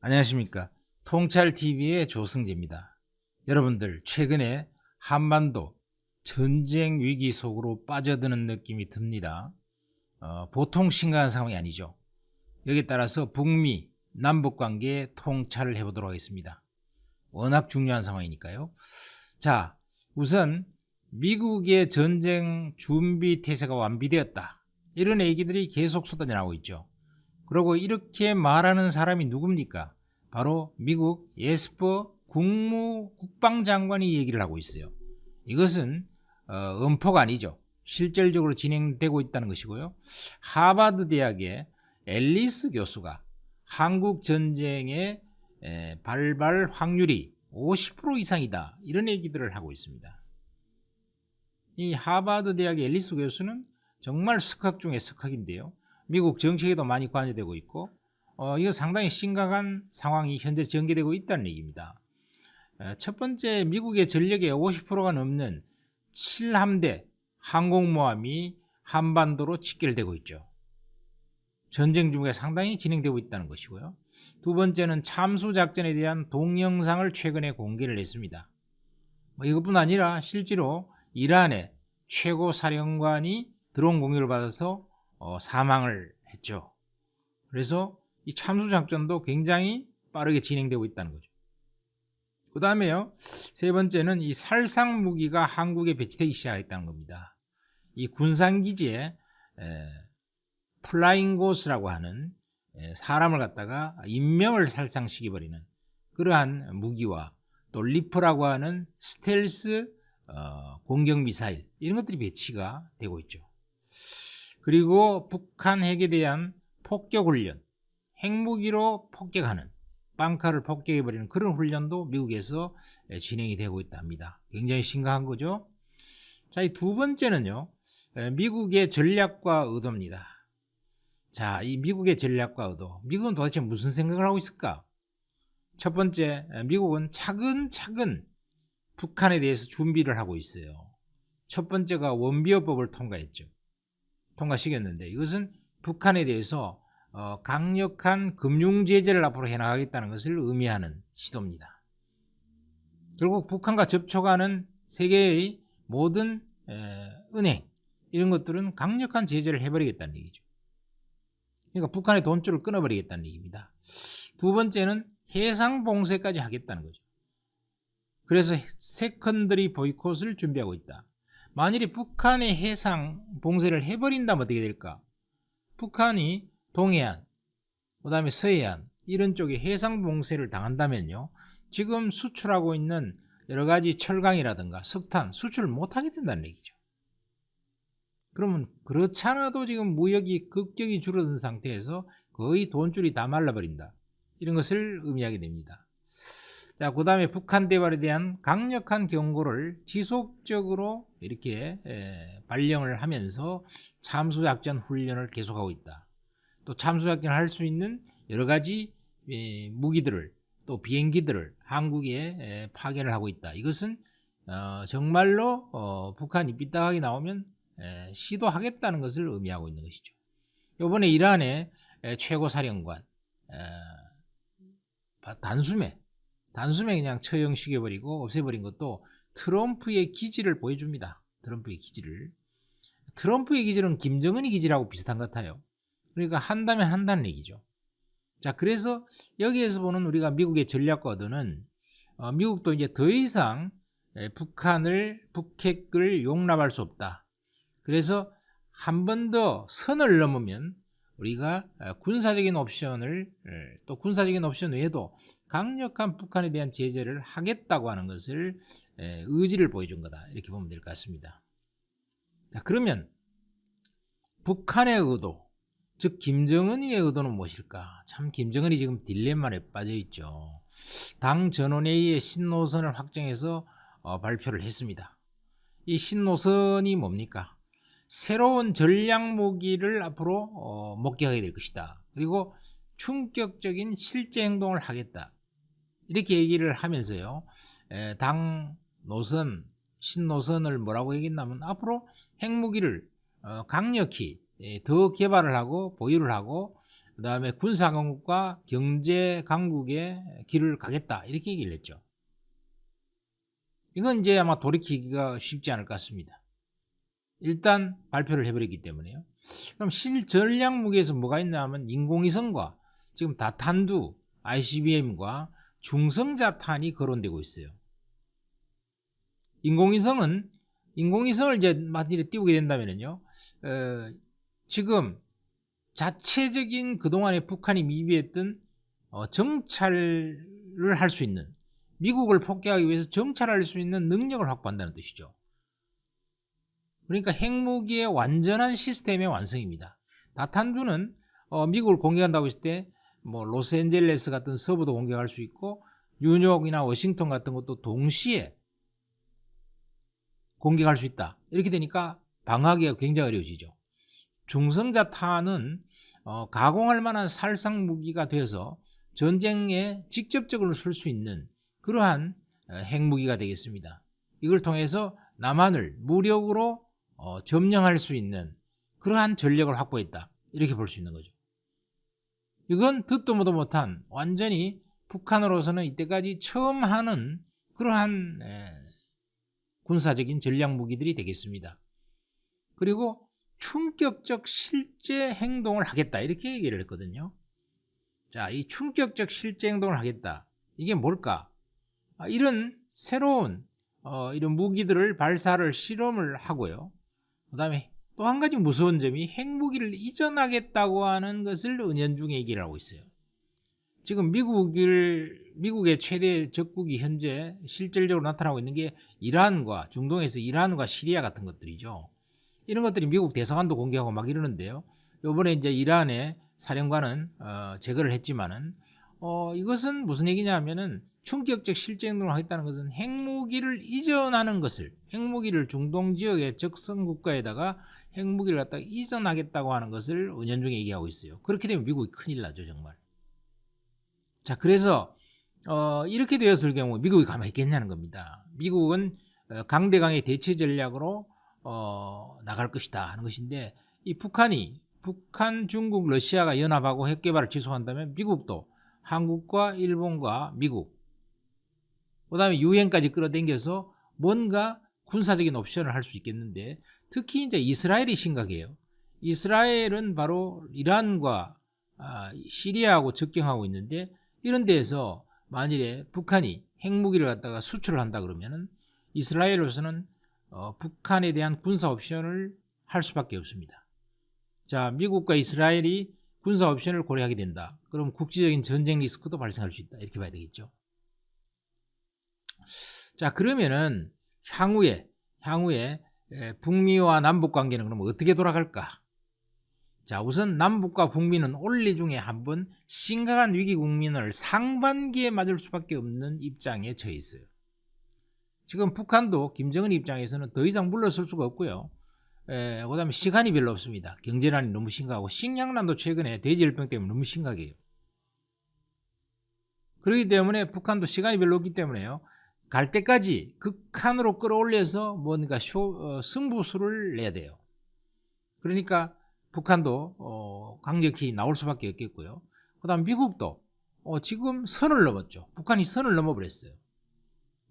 안녕하십니까. 통찰TV의 조승재입니다. 여러분들, 최근에 한반도 전쟁 위기 속으로 빠져드는 느낌이 듭니다. 보통 심각한 상황이 아니죠. 여기에 따라서 북미 남북 관계에 통찰을 해보도록 하겠습니다. 워낙 중요한 상황이니까요. 자, 우선 미국의 전쟁 준비 태세가 완비되었다, 이런 얘기들이 계속 쏟아져 나오고 있죠. 그리고 이렇게 말하는 사람이 누굽니까? 바로 미국 에스퍼 국방장관이 얘기를 하고 있어요. 이것은 음포가 아니죠. 실질적으로 진행되고 있다는 것이고요. 하버드 대학의 앨리스 교수가 한국 전쟁의 발발 확률이 50% 이상이다, 이런 얘기들을 하고 있습니다. 이 하버드 대학의 앨리스 교수는 정말 석학 중에 석학인데요. 미국 정책에도 많이 관여되고 있고, 이거 상당히 심각한 상황이 현재 전개되고 있다는 얘기입니다. 첫 번째, 미국의 전력의 50%가 넘는 7함대 항공모함이 한반도로 직결되고 있죠. 전쟁 중에 상당히 진행되고 있다는 것이고요. 두 번째는 참수작전에 대한 동영상을 최근에 공개를 했습니다. 이것뿐 아니라 실제로 이란의 최고 사령관이 드론 공격을 받아서 사망을 했죠. 그래서 이 참수작전도 굉장히 빠르게 진행되고 있다는 거죠. 그 다음에요, 세 번째는 이 살상 무기가 한국에 배치되기 시작했다는 겁니다. 이 군산기지에 플라잉고스라고 하는 사람을 갖다가 인명을 살상시켜버리는 그러한 무기와 또 리퍼라고 하는 스텔스 공격 미사일, 이런 것들이 배치가 되고 있죠. 그리고 북한 핵에 대한 폭격 훈련, 핵무기로 폭격하는, 빵카를 폭격해버리는 그런 훈련도 미국에서 진행이 되고 있다 합니다. 굉장히 심각한 거죠. 자, 이 두 번째는요, 미국의 전략과 의도입니다. 자, 이 미국의 전략과 의도, 미국은 도대체 무슨 생각을 하고 있을까? 첫 번째, 미국은 차근차근 북한에 대해서 준비를 하고 있어요. 첫 번째가 원비어법을 통과시켰는데, 이것은 북한에 대해서 강력한 금융 제재를 앞으로 해나가겠다는 것을 의미하는 시도입니다. 결국 북한과 접촉하는 세계의 모든 은행, 이런 것들은 강력한 제재를 해버리겠다는 얘기죠. 그러니까 북한의 돈줄을 끊어버리겠다는 얘기입니다. 두 번째는 해상 봉쇄까지 하겠다는 거죠. 그래서 세컨더리 보이콧을 준비하고 있다. 만일에 북한의 해상 봉쇄를 해버린다면 어떻게 될까? 북한이 동해안, 그 다음에 서해안, 이런 쪽에 해상 봉쇄를 당한다면요, 지금 수출하고 있는 여러 가지 철강이라든가 석탄 수출을 못하게 된다는 얘기죠. 그러면 그렇잖아도 지금 무역이 급격히 줄어든 상태에서 거의 돈줄이 다 말라버린다, 이런 것을 의미하게 됩니다. 자, 그 다음에 북한 대발에 대한 강력한 경고를 지속적으로 이렇게 발령을 하면서 참수작전 훈련을 계속하고 있다. 또 참수작전을 할 수 있는 여러 가지 무기들을, 또 비행기들을 한국에 파견을 하고 있다. 이것은 정말로 북한이 삐딱하게 나오면 시도하겠다는 것을 의미하고 있는 것이죠. 이번에 이란의 최고 사령관 단숨에 그냥 처형시켜버리고 없애버린 것도 트럼프의 기질을 보여줍니다. 트럼프의 기질은 김정은의 기질하고 비슷한 것 같아요. 그러니까 한다면 한다는 얘기죠. 자, 그래서 여기에서 보는 우리가 미국의 전략과 의도는, 미국도 이제 더 이상 북핵을 용납할 수 없다. 그래서 한 번 더 선을 넘으면 우리가 군사적인 옵션 외에도 강력한 북한에 대한 제재를 하겠다고 하는 것을 의지를 보여준 거다, 이렇게 보면 될 것 같습니다. 자, 그러면 북한의 의도, 즉 김정은의 의도는 무엇일까? 참, 김정은이 지금 딜레마에 빠져 있죠. 당 전원회의의 신노선을 확정해서 발표를 했습니다. 이 신노선이 뭡니까? 새로운 전략 무기를 앞으로 목격하게 될 것이다. 그리고 충격적인 실제 행동을 하겠다, 이렇게 얘기를 하면서요, 당 노선, 신노선을 뭐라고 얘기했냐면 앞으로 핵무기를 강력히 더 개발을 하고 보유를 하고 그 다음에 군사강국과 경제강국의 길을 가겠다 이렇게 얘기를 했죠. 이건 이제 아마 돌이키기가 쉽지 않을 것 같습니다. 일단 발표를 해버렸기 때문에요. 그럼 실전략무기에서 뭐가 있냐 하면 인공위성과 지금 다탄두, ICBM과 중성자탄이 거론되고 있어요. 인공위성을 이제 만일에 띄우게 된다면요, 지금 자체적인 그동안에 북한이 미비했던 정찰을 할 수 있는, 미국을 폭격하기 위해서 정찰할 수 있는 능력을 확보한다는 뜻이죠. 그러니까 핵무기의 완전한 시스템의 완성입니다. 다탄두는 미국을 공격한다고 했을 때 뭐 로스앤젤레스 같은 서부도 공격할 수 있고 뉴욕이나 워싱턴 같은 것도 동시에 공격할 수 있다. 이렇게 되니까 방어하기가 굉장히 어려워지죠. 중성자탄은 가공할 만한 살상 무기가 되어서 전쟁에 직접적으로 쓸 수 있는 그러한 핵무기가 되겠습니다. 이걸 통해서 남한을 무력으로 점령할 수 있는 그러한 전력을 확보했다. 이렇게 볼 수 있는 거죠. 이건 듣도 보도 못한 완전히 북한으로서는 이때까지 처음 하는 그러한 군사적인 전략 무기들이 되겠습니다. 그리고 충격적 실제 행동을 하겠다 이렇게 얘기를 했거든요. 자, 이 충격적 실제 행동을 하겠다. 이게 뭘까? 이런 새로운 이런 무기들을 발사를 실험을 하고요. 그 다음에 또 한 가지 무서운 점이 핵무기를 이전하겠다고 하는 것을 은연중에 얘기를 하고 있어요. 지금 미국의 최대 적국이 현재 실질적으로 나타나고 있는 게 이란과 중동에서 이란과 시리아 같은 것들이죠. 이런 것들이 미국 대사관도 공개하고 막 이러는데요. 이번에 이제 이란의 사령관은 제거를 했지만은 이것은 무슨 얘기냐면은 충격적 실제 행동을 하겠다는 것은 핵무기를 이전하는 것을, 핵무기를 중동 지역의 적성 국가에다가 핵무기를 갖다가 이전하겠다고 하는 것을 은연중에 얘기하고 있어요. 그렇게 되면 미국이 큰일 나죠, 정말. 자, 그래서 이렇게 되었을 경우 미국이 가만히 있겠냐는 겁니다. 미국은 강대강의 대체 전략으로 나갈 것이다 하는 것인데, 이 북한, 중국, 러시아가 연합하고 핵 개발을 지속한다면 미국도 한국과 일본과 미국, 그 다음에 유엔까지 끌어당겨서 뭔가 군사적인 옵션을 할 수 있겠는데, 특히 이제 이스라엘이 심각해요. 이스라엘은 바로 이란과 시리아하고 접경하고 있는데, 이런 데에서 만일에 북한이 핵무기를 갖다가 수출을 한다 그러면은 이스라엘로서는 북한에 대한 군사 옵션을 할 수밖에 없습니다. 자, 미국과 이스라엘이 군사 옵션을 고려하게 된다. 그럼 국제적인 전쟁 리스크도 발생할 수 있다. 이렇게 봐야 되겠죠. 자, 그러면은 향후에 북미와 남북 관계는 그럼 어떻게 돌아갈까? 자, 우선 남북과 북미는 올해 중에 한번 심각한 위기 국면을 상반기에 맞을 수밖에 없는 입장에 처해 있어요. 지금 북한도 김정은 입장에서는 더 이상 물러설 수가 없고요. 그 다음에 시간이 별로 없습니다. 경제난이 너무 심각하고 식량난도 최근에 돼지열병 때문에 너무 심각해요. 그렇기 때문에 북한도 시간이 별로 없기 때문에요. 갈 때까지 극한으로 끌어올려서 뭔가 승부수를 내야 돼요. 그러니까 북한도 강력히 나올 수밖에 없겠고요. 그 다음 미국도 지금 선을 넘었죠. 북한이 선을 넘어버렸어요.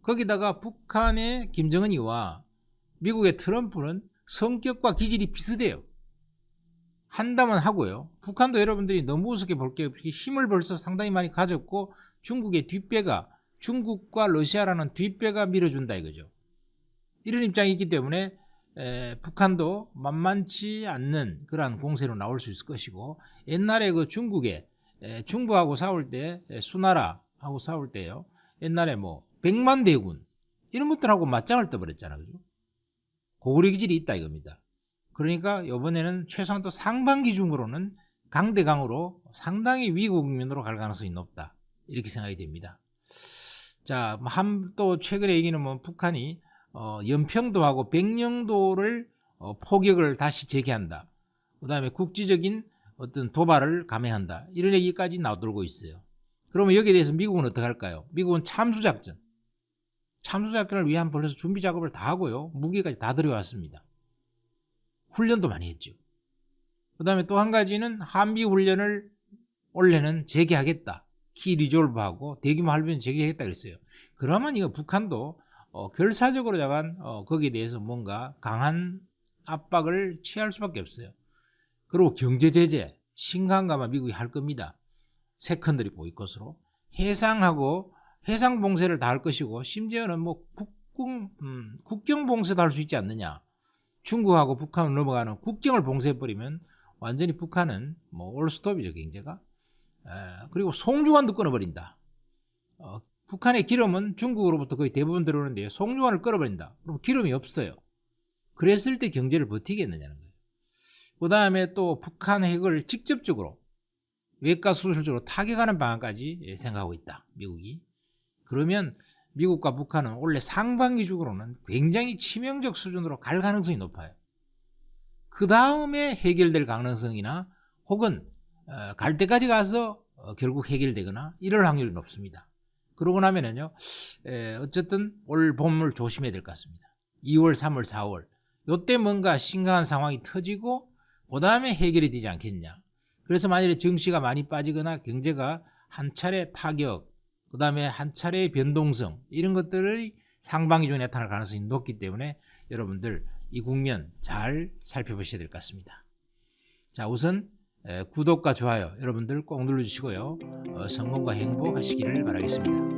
거기다가 북한의 김정은이와 미국의 트럼프는 성격과 기질이 비슷해요. 한다면 하고요. 북한도 여러분들이 너무 우습게 볼 게 없이 힘을 벌써 상당히 많이 가졌고 중국의 뒷배가, 중국과 러시아라는 뒷배가 밀어준다 이거죠. 이런 입장이 있기 때문에 북한도 만만치 않는 그러한 공세로 나올 수 있을 것이고, 옛날에 그 중부하고 싸울 때, 수나라하고 싸울 때요, 옛날에 뭐 100만 대군 이런 것들하고 맞짱을 떠버렸잖아요. 그죠? 고구려 기질이 있다 이겁니다. 그러니까 이번에는 최소한 또 상반기 중으로는 강대강으로 상당히 위국면으로 갈 가능성이 높다 이렇게 생각이 됩니다. 자, 또 최근에 얘기는 뭐 북한이 연평도하고 백령도를 포격을 다시 재개한다. 그 다음에 국지적인 어떤 도발을 감행한다. 이런 얘기까지 나돌고 있어요. 그러면 여기에 대해서 미국은 어떻게 할까요? 미국은 참수작전을 위한 벌써 준비 작업을 다 하고요. 무기까지 다 들여왔습니다. 훈련도 많이 했죠. 그 다음에 또 한 가지는 한미 훈련을 올해는 재개하겠다. 키 리졸브하고 대규모 할변 재개하겠다 그랬어요. 그러면 이거 북한도 결사적으로 약간 거기에 대해서 뭔가 강한 압박을 취할 수밖에 없어요. 그리고 경제 제재 심각하면 미국이 할 겁니다. 세컨더리 보이콧으로 해상하고 해상 봉쇄를 다 할 것이고 심지어는 뭐 국경 봉쇄도 할 수 있지 않느냐. 중국하고 북한을 넘어가는 국경을 봉쇄해버리면 완전히 북한은 뭐 올스톱이죠 경제가. 그리고 송유관도 끊어버린다. 북한의 기름은 중국으로부터 거의 대부분 들어오는데 송유관을 끊어버린다. 그럼 기름이 없어요. 그랬을 때 경제를 버티겠느냐는 거예요. 그 다음에 또 북한 핵을 직접적으로 외과 수술적으로 타격하는 방안까지 생각하고 있다. 미국이. 그러면 미국과 북한은 원래 상반기 중으로는 굉장히 치명적 수준으로 갈 가능성이 높아요. 그 다음에 해결될 가능성이나 혹은 갈 때까지 가서 결국 해결되거나 이럴 확률이 높습니다. 그러고 나면은요, 어쨌든 올 봄을 조심해야 될 것 같습니다. 2월, 3월, 4월 요때 뭔가 심각한 상황이 터지고 그 다음에 해결이 되지 않겠냐. 그래서 만약에 증시가 많이 빠지거나 경제가 한 차례 타격, 그 다음에 한 차례의 변동성 이런 것들이 상반기 중에 나타날 가능성이 높기 때문에 여러분들 이 국면 잘 살펴보셔야 될 것 같습니다. 자, 우선 구독과 좋아요 여러분들 꼭 눌러주시고요. 성공과 행복 하시기를 바라겠습니다.